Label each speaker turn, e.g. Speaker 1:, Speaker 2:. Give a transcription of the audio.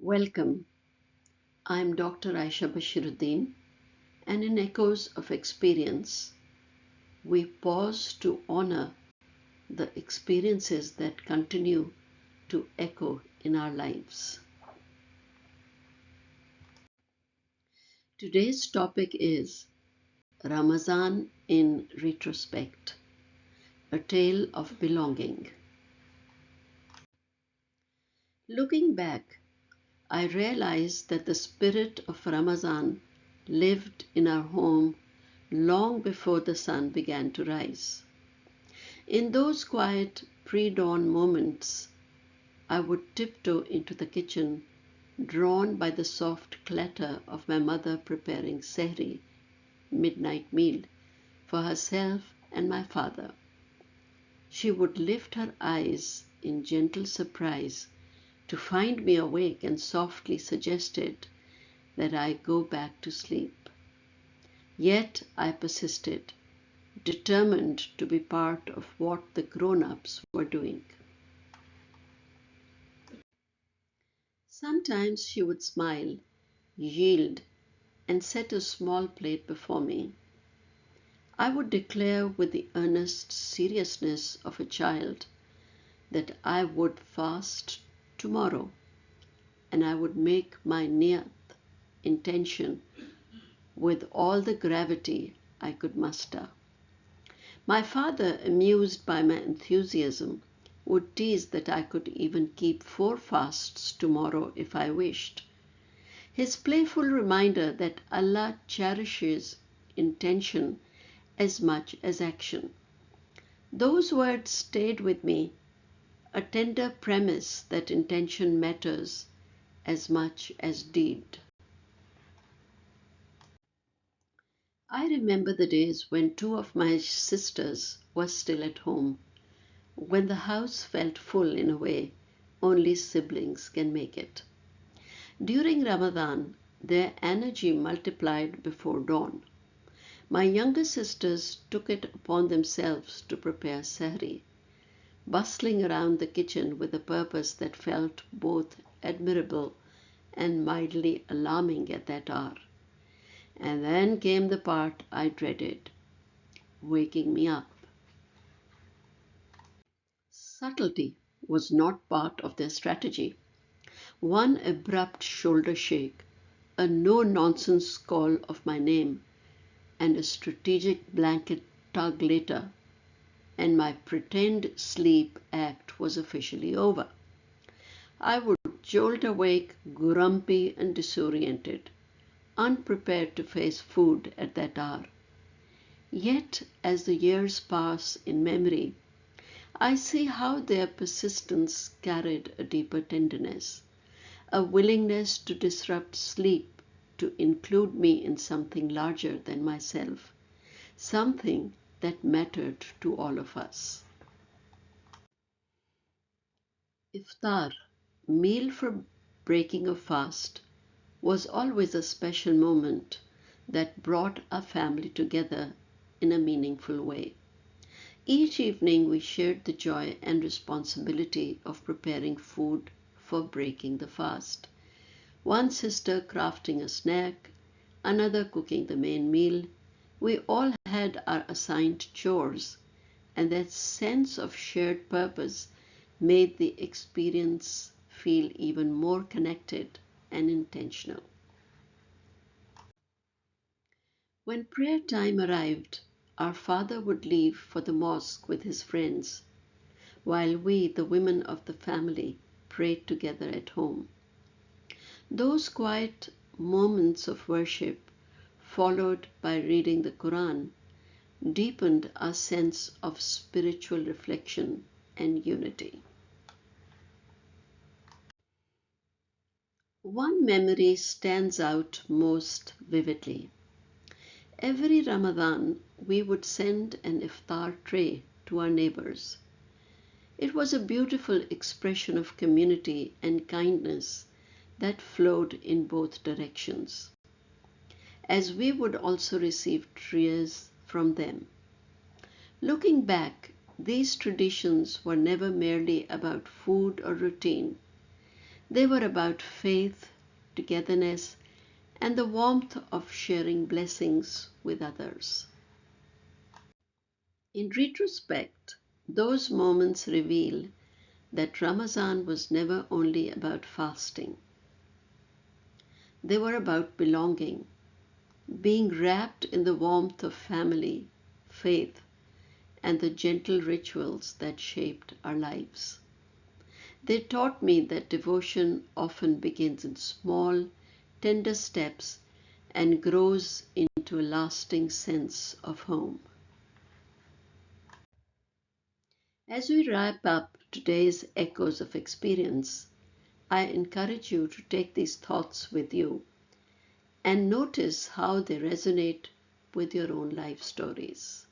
Speaker 1: Welcome. I'm Dr. Aisha Bashiruddin, and in Echoes of Experience, we pause to honor the experiences that continue to echo in our lives. Today's topic is Ramazan in Retrospect, a tale of belonging. Looking back, I realized that the spirit of Ramazan lived in our home long before the sun began to rise. In those quiet pre-dawn moments, I would tiptoe into the kitchen, drawn by the soft clatter of my mother preparing sehri, midnight meal, for herself and my father. She would lift her eyes in gentle surprise to find me awake and softly suggested that I go back to sleep. Yet I persisted, determined to be part of what the grown-ups were doing. Sometimes she would smile, yield, and set a small plate before me. I would declare with the earnest seriousness of a child that I would fast tomorrow, and I would make my niyat, intention, with all the gravity I could muster. My father, amused by my enthusiasm, would tease that I could even keep 4 fasts tomorrow if I wished. His playful reminder that Allah cherishes intention as much as action. Those words stayed with me, a tender premise that intention matters as much as deed. I remember the days when 2 of my sisters were still at home, when the house felt full in a way only siblings can make it. During Ramadan, their energy multiplied before dawn. My younger sisters took it upon themselves to prepare sehri, bustling around the kitchen with a purpose that felt both admirable and mildly alarming at that hour. And then came the part I dreaded, waking me up. Subtlety was not part of their strategy. One abrupt shoulder shake, a no-nonsense call of my name, and a strategic blanket tug later, and my pretend sleep act was officially over. I would jolt awake, grumpy and disoriented, unprepared to face food at that hour. Yet, as the years pass in memory, I see how their persistence carried a deeper tenderness, a willingness to disrupt sleep, to include me in something larger than myself, something that mattered to all of us. Iftar, meal for breaking a fast, was always a special moment that brought our family together in a meaningful way. Each evening we shared the joy and responsibility of preparing food for breaking the fast. One sister crafting a snack, another cooking the main meal. We all had our assigned chores, and that sense of shared purpose made the experience feel even more connected and intentional. When prayer time arrived, our father would leave for the mosque with his friends, while we, the women of the family, prayed together at home. Those quiet moments of worship, followed by reading the Quran, deepened our sense of spiritual reflection and unity. One memory stands out most vividly. Every Ramadan, we would send an iftar tray to our neighbors. It was a beautiful expression of community and kindness that flowed in both directions, as we would also receive trays from them. Looking back, these traditions were never merely about food or routine. They were about faith, togetherness, and the warmth of sharing blessings with others. In retrospect, those moments reveal that Ramazan was never only about fasting. They were about belonging, being wrapped in the warmth of family, faith, and the gentle rituals that shaped our lives. They taught me that devotion often begins in small, tender steps and grows into a lasting sense of home. As we wrap up today's Echoes of Experience, I encourage you to take these thoughts with you and notice how they resonate with your own life stories.